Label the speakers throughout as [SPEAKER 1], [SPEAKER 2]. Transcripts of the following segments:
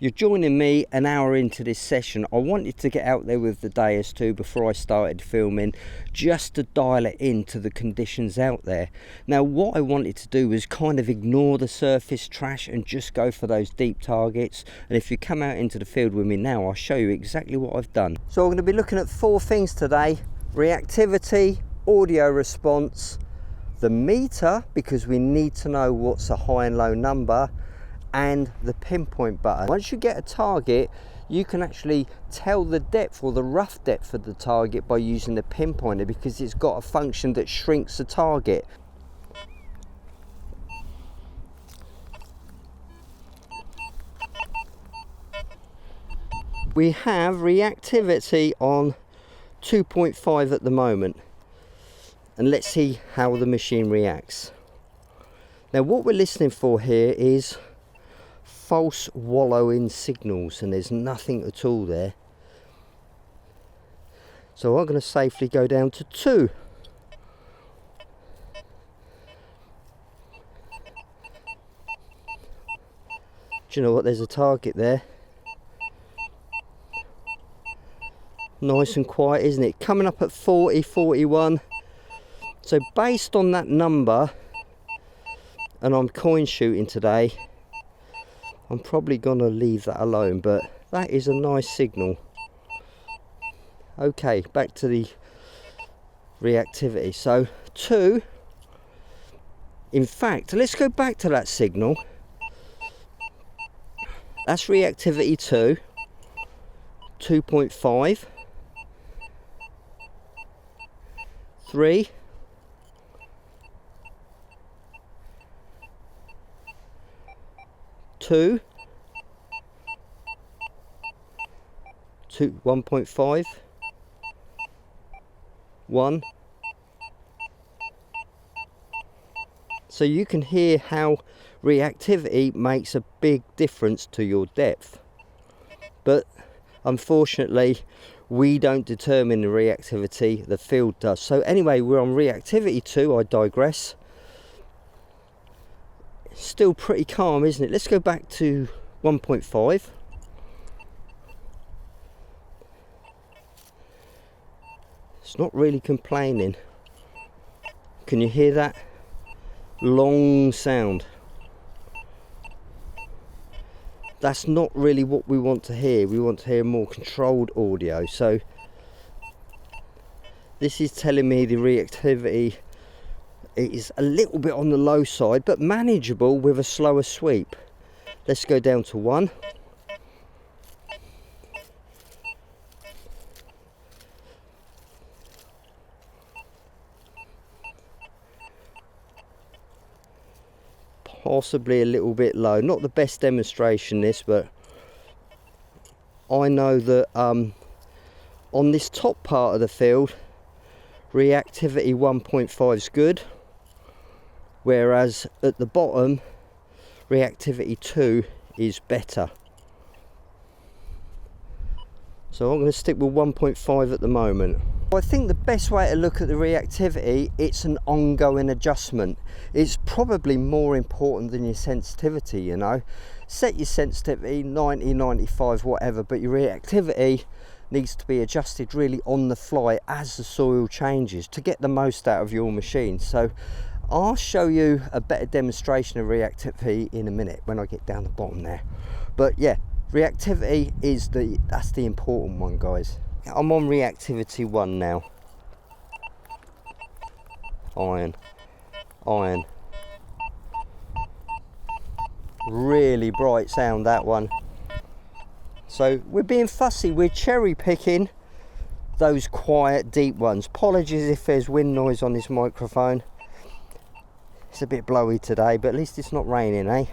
[SPEAKER 1] You're joining me an hour into this session. I wanted to get out there with the Deus too before I started filming, just to dial it into the conditions out there. Now what I wanted to do was kind of ignore the surface trash and just go for those deep targets. And if you come out into the field with me now, I'll show you exactly what I've done. So I'm going to be looking at 4 things today: reactivity, audio response, the meter, because we need to know what's a high and low number, and the pinpoint button. Once you get a target, you can actually tell the depth or the rough depth of the target by using the pinpointer, because it's got a function that shrinks the target. We have reactivity on 2.5 at the moment, and let's see how the machine reacts. Now what we're listening for here is false wallowing signals, and there's nothing at all there. So I'm going to safely go down to 2. Do you know what? There's a target there. Nice and quiet, isn't it? Coming up at 40, 41. So based on that number, and I'm coin shooting today, I'm probably gonna leave that alone, but that is a nice signal. Okay, back to the reactivity. So 2. In fact, let's go back to that signal. That's reactivity 2. 2.5. 3. 2. 1.5. 1. So you can hear how reactivity makes a big difference to your depth, but unfortunately we don't determine the reactivity, the field does. So anyway, we're on reactivity 2. I digress. Still pretty calm, isn't it? Let's go back to 1.5. It's not really complaining. Can you hear that long sound? That's not really what we want to hear. We want to hear more controlled audio. So this is telling me the reactivity is a little bit on the low side, but manageable with a slower sweep. Let's go down to 1. Possibly a little bit low. Not the best demonstration this, but I know that on this top part of the field, reactivity 1.5 is good, whereas at the bottom, reactivity 2 is better. So I'm going to stick with 1.5 at the moment. I think the best way to look at the reactivity, it's an ongoing adjustment. It's probably more important than your sensitivity, you know. Set your sensitivity 90, 95, whatever, but your reactivity needs to be adjusted really on the fly as the soil changes to get the most out of your machine. So I'll show you a better demonstration of reactivity in a minute when I get down the bottom there. But yeah, reactivity is that's the important one, guys. I'm on reactivity 1 now. Iron. Really bright sound, that one. So we're being fussy, we're cherry picking those quiet deep ones. Apologies if there's wind noise on this microphone. It's a bit blowy today, but at least it's not raining, eh?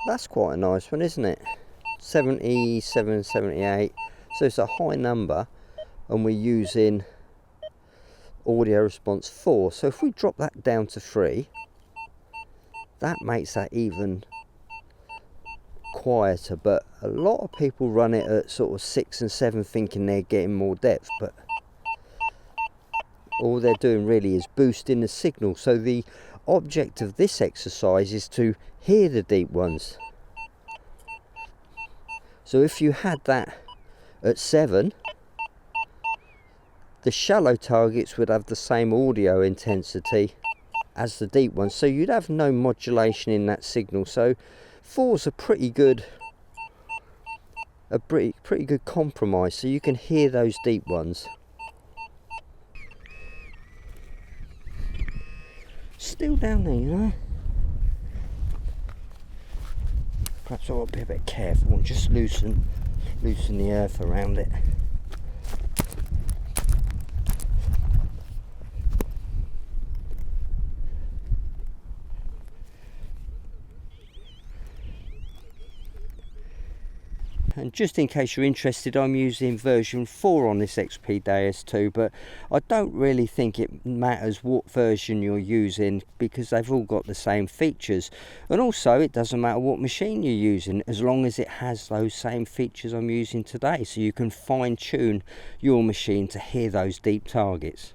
[SPEAKER 1] That's quite a nice one, isn't it? 77, 78. So it's a high number, and we're using audio response 4. So if we drop that down to 3, that makes that even quieter. But a lot of people run it at sort of 6 and 7 thinking they're getting more depth, but all they're doing really is boosting the signal. So the object of this exercise is to hear the deep ones. So if you had that at 7, the shallow targets would have the same audio intensity as the deep ones, so you'd have no modulation in that signal. So 4's a pretty good compromise, so you can hear those deep ones. Still down there, you know. Perhaps I ought to be a bit careful and just loosen the earth around it. And just in case you're interested, I'm using version 4 on this XP Deus 2, but I don't really think it matters what version you're using because they've all got the same features. And also it doesn't matter what machine you're using as long as it has those same features I'm using today, so you can fine tune your machine to hear those deep targets.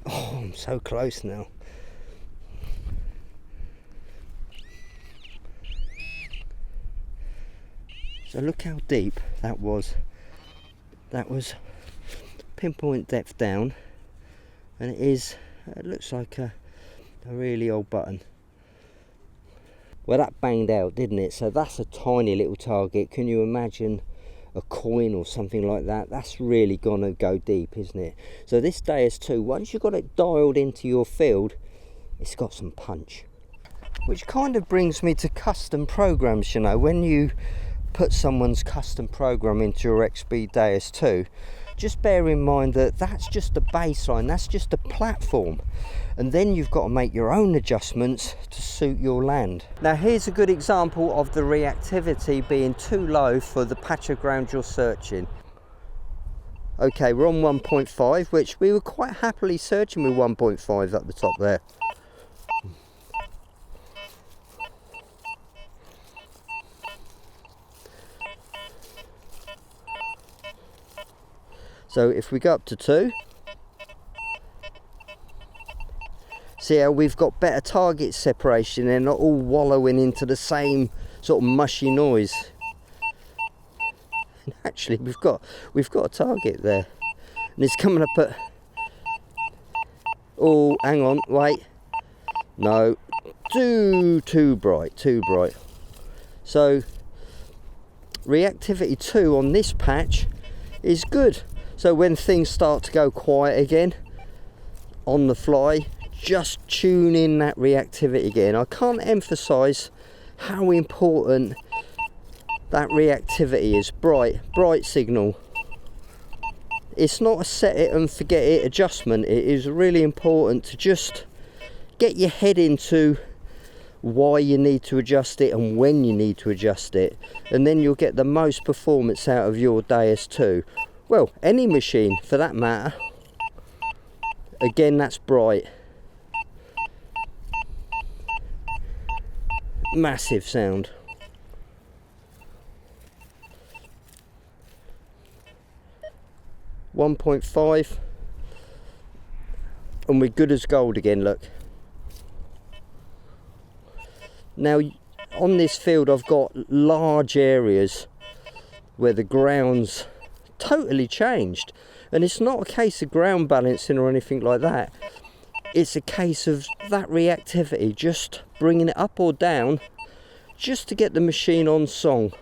[SPEAKER 1] Oh, I'm so close now. So look how deep that was. That was pinpoint depth down, and it looks like a really old button. Well, that banged out, didn't it? So that's a tiny little target. Can you imagine a coin or something like that? That's really gonna go deep, isn't it? So this Deus 2, once you've got it dialed into your field, it's got some punch. Which kind of brings me to custom programs, you know. When you put someone's custom program into your XP Deus 2, just bear in mind that that's just a baseline, that's just a platform, and then you've got to make your own adjustments to suit your land. Now here's a good example of the reactivity being too low for the patch of ground you're searching. Okay, we're on 1.5, which we were quite happily searching with 1.5 at the top there. So if we go up to 2, see how we've got better target separation, they're not all wallowing into the same sort of mushy noise. And actually we've got a target there, and it's coming up at, oh hang on, wait, no, too bright. So reactivity 2 on this patch is good. So when things start to go quiet again on the fly, just tune in that reactivity again. I can't emphasize how important that reactivity is. Bright signal. It's not a set it and forget it adjustment. It is really important to just get your head into why you need to adjust it and when you need to adjust it, and then you'll get the most performance out of your Deus 2. Well, any machine for that matter. Again, that's bright. Massive sound. .5, and we're good as gold again, look. Now on this field I've got large areas where the ground's totally changed, and it's not a case of ground balancing or anything like that. It's a case of that reactivity, just bringing it up or down just to get the machine on song.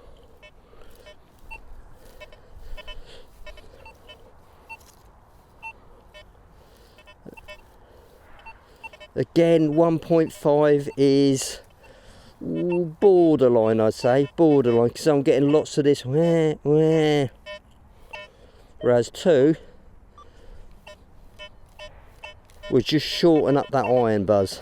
[SPEAKER 1] Again, 1.5 is borderline, I'd say, borderline, because I'm getting lots of this where. Whereas 2 would just shorten up that iron buzz.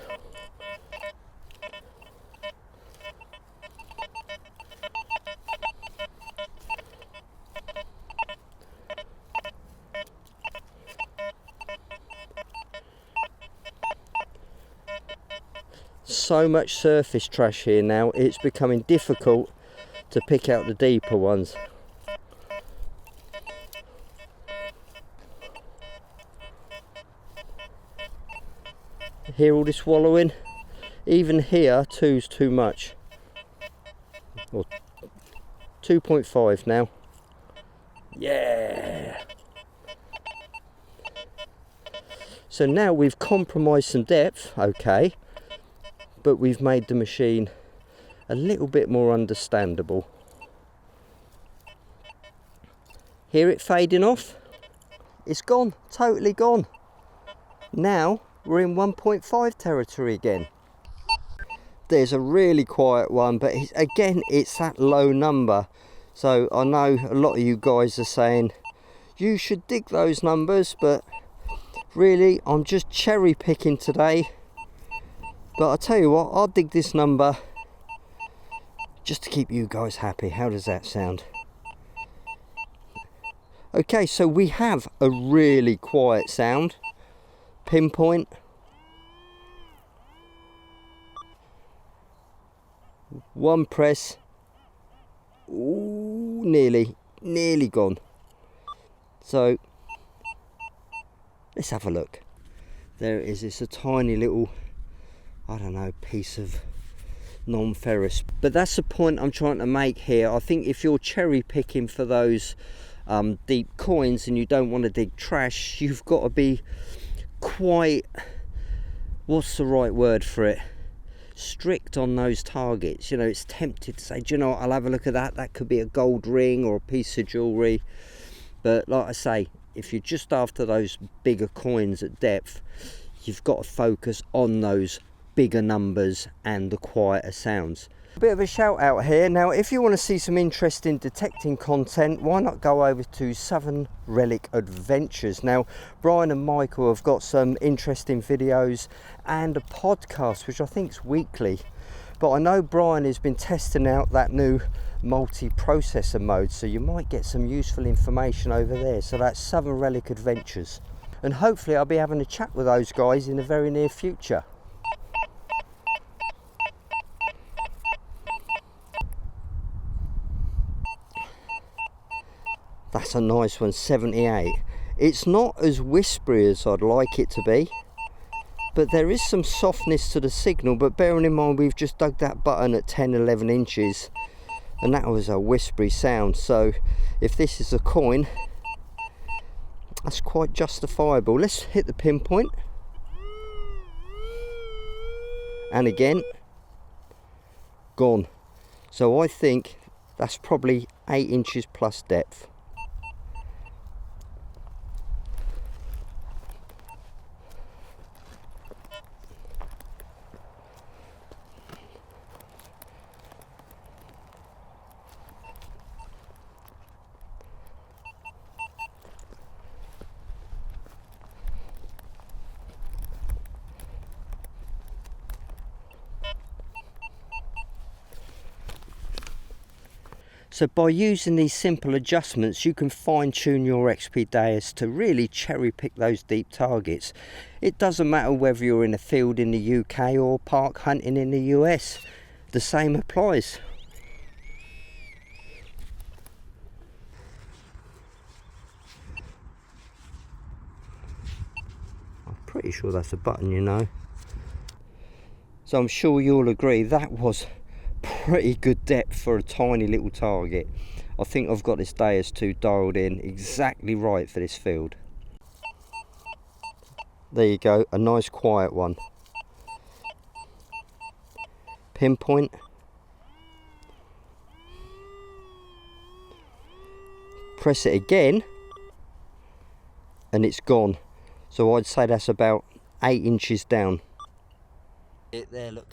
[SPEAKER 1] so much surface trash here now, it's becoming difficult to pick out the deeper ones. Hear all this wallowing? Even here, 2's too much. Or 2.5 now. Yeah! So now we've compromised some depth, okay, but we've made the machine a little bit more understandable. Hear it fading off? It's gone, totally gone. Now we're in 1.5 territory again. There's a really quiet one, but again, it's that low number. So I know a lot of you guys are saying you should dig those numbers, but really I'm just cherry picking today. But I'll tell you what, I'll dig this number just to keep you guys happy. How does that sound? Okay, so we have a really quiet sound. Pinpoint. One press. Ooh, nearly gone. So let's have a look. There it is. It's a tiny little, I don't know, piece of non-ferrous. But that's the point I'm trying to make here. I think if you're cherry picking for those deep coins and you don't want to dig trash, you've got to be quite, what's the right word for it, strict on those targets. You know, it's tempted to say, do you know what, I'll have a look at that, that could be a gold ring or a piece of jewellery. But like I say, if you're just after those bigger coins at depth, you've got to focus on those bigger numbers and the quieter sounds. A bit of a shout out here. Now, if you want to see some interesting detecting content, why not go over to Southern Relic Adventures. Now, Brian and Michael have got some interesting videos and a podcast, which I think is weekly. But I know Brian has been testing out that new multi-processor mode, so you might get some useful information over there. So that's Southern Relic Adventures. And hopefully I'll be having a chat with those guys in the very near future. That's a nice one, 78. It's not as whispery as I'd like it to be, but there is some softness to the signal. But bearing in mind we've just dug that button at 10-11 inches and that was a whispery sound, so if this is a coin, that's quite justifiable. Let's hit the pinpoint, and again, gone. So I think that's probably 8 inches plus depth. So by using these simple adjustments, you can fine tune your XP Deus to really cherry pick those deep targets. It doesn't matter whether you're in a field in the UK or park hunting in the US, the same applies. I'm pretty sure that's a button, you know. So I'm sure you'll agree that was pretty good depth for a tiny little target. I think I've got this Deus 2 dialed in exactly right for this field. There you go, a nice quiet one. Pinpoint. Press it again and it's gone. So I'd say that's about 8 inches down. It there, look.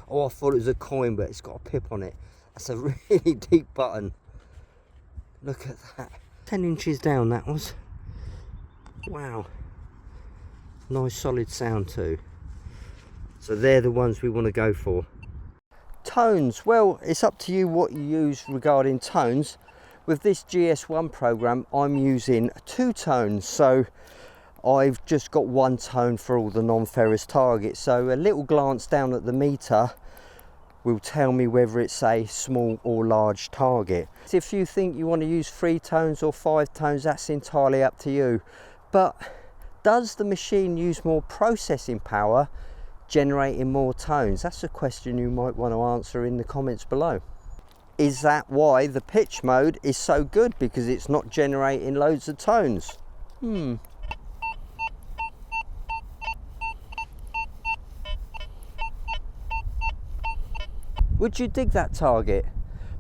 [SPEAKER 1] Oh, I thought it was a coin, but it's got a pip on it. That's a really deep button. Look at that. 10 inches down that was. Wow. Nice solid sound too. So they're the ones we want to go for. Tones. Well, it's up to you what you use regarding tones. With this GS1 program, I'm using 2 tones, so I've just got 1 tone for all the non-ferrous targets. So a little glance down at the meter will tell me whether it's a small or large target. If you think you want to use 3 tones or 5 tones, that's entirely up to you. But does the machine use more processing power generating more tones? That's a question you might want to answer in the comments below. Is that why the pitch mode is so good, because it's not generating loads of tones? Would you dig that target?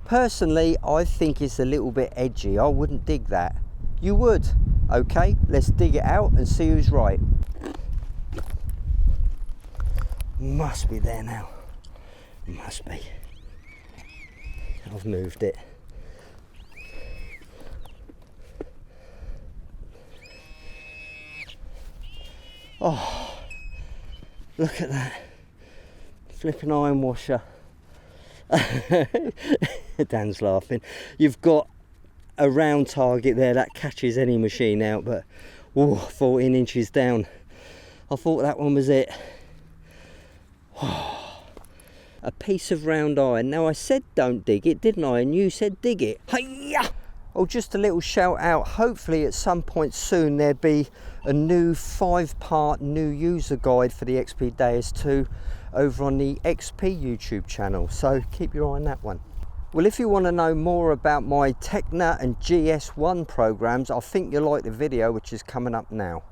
[SPEAKER 1] Personally, I think it's a little bit edgy. I wouldn't dig that. You would? Okay, let's dig it out and see who's right. Must be there now. Must be. I've moved it. Oh, look at that. Flipping iron washer. Dan's laughing. You've got a round target there that catches any machine out, but 14 inches down. I thought that one was it. A piece of round iron. Now I said don't dig it, didn't I? And you said dig it. Hi-ya! Oh, just a little shout out. Hopefully at some point soon there'll be a new 5-part new user guide for the XP Deus 2 over on the XP YouTube channel. So keep your eye on that one. Well, if you want to know more about my Techna and GS1 programs, I think you'll like the video which is coming up now.